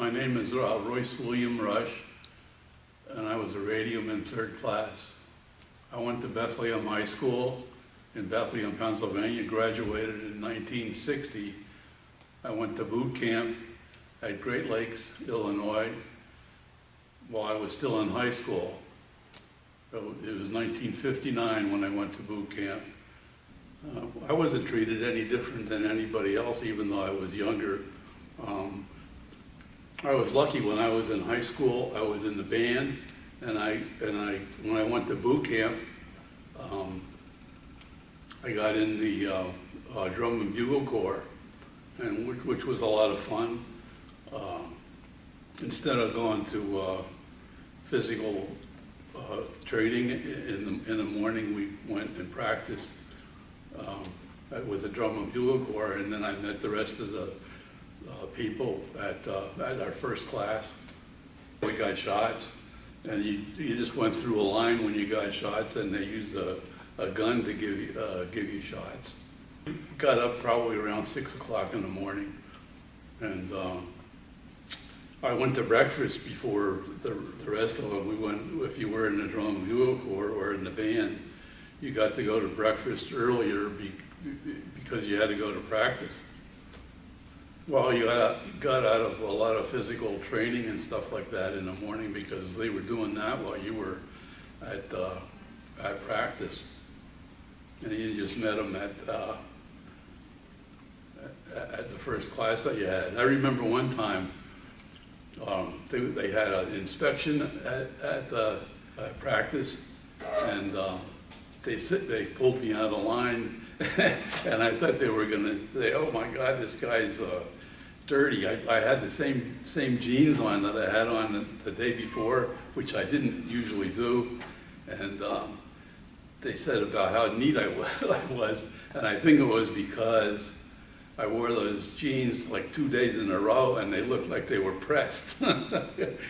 My name is Royce William Rush, and I was a radioman third class. I went to Bethlehem High School in Bethlehem, Pennsylvania, graduated in 1960. I went to boot camp at Great Lakes, Illinois, while I was still in high school. It was 1959 when I went to boot camp. I wasn't treated any different than anybody else, even though I was younger. I was lucky when I was in high school. I was in the band, and when I went to boot camp, I got in the drum and bugle corps, and which was a lot of fun. Instead of going to physical training in the morning, we went and practiced with the drum and bugle corps, and then I met the rest of the people at our first class. We got shots, and you just went through a line when you got shots, and they used a gun to give you shots. Got up probably around 6 o'clock in the morning, and I went to breakfast before the rest of them. We went, if you were in the drum and bugle corps or in the band, you got to go to breakfast earlier because you had to go to practice. Well, you got out of a lot of physical training and stuff like that in the morning because they were doing that while you were at practice. And you just met them at the first class that you had. I remember one time they had an inspection at practice, and they pulled me out of line, and I thought they were going to say, "Oh my God, this guy's dirty." I had the same jeans on that I had on the day before, which I didn't usually do, and they said about how neat I was, and I think it was because I wore those jeans like 2 days in a row, and they looked like they were pressed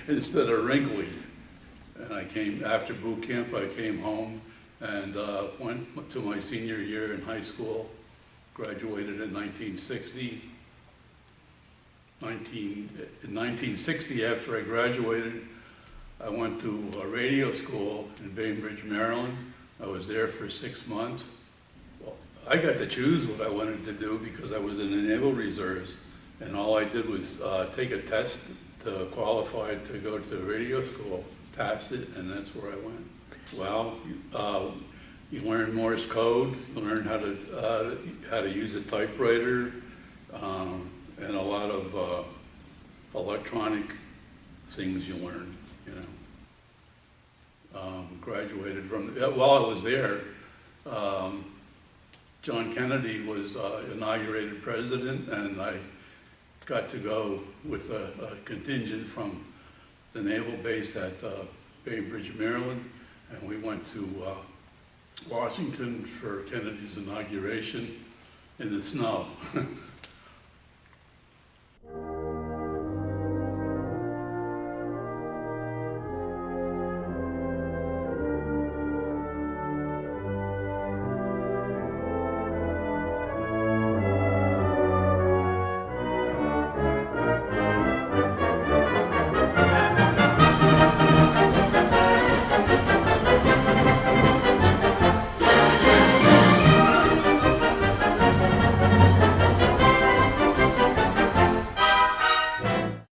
instead of wrinkly. And I came after boot camp. I came home and went to my senior year in high school. Graduated in 1960. In 1960, after I graduated, I went to a radio school in Bainbridge, Maryland. I was there for 6 months. Well, I got to choose what I wanted to do because I was in the Naval Reserves, and all I did was take a test to qualify to go to radio school. Passed it, and that's where I went. Well, you learn Morse code, you learn how to use a typewriter, and a lot of electronic things you learn, you know. Graduated from, while I was there, John Kennedy was inaugurated president, and I got to go with a contingent from the naval base at Bainbridge, Maryland, and we went to Washington for Kennedy's inauguration in the snow.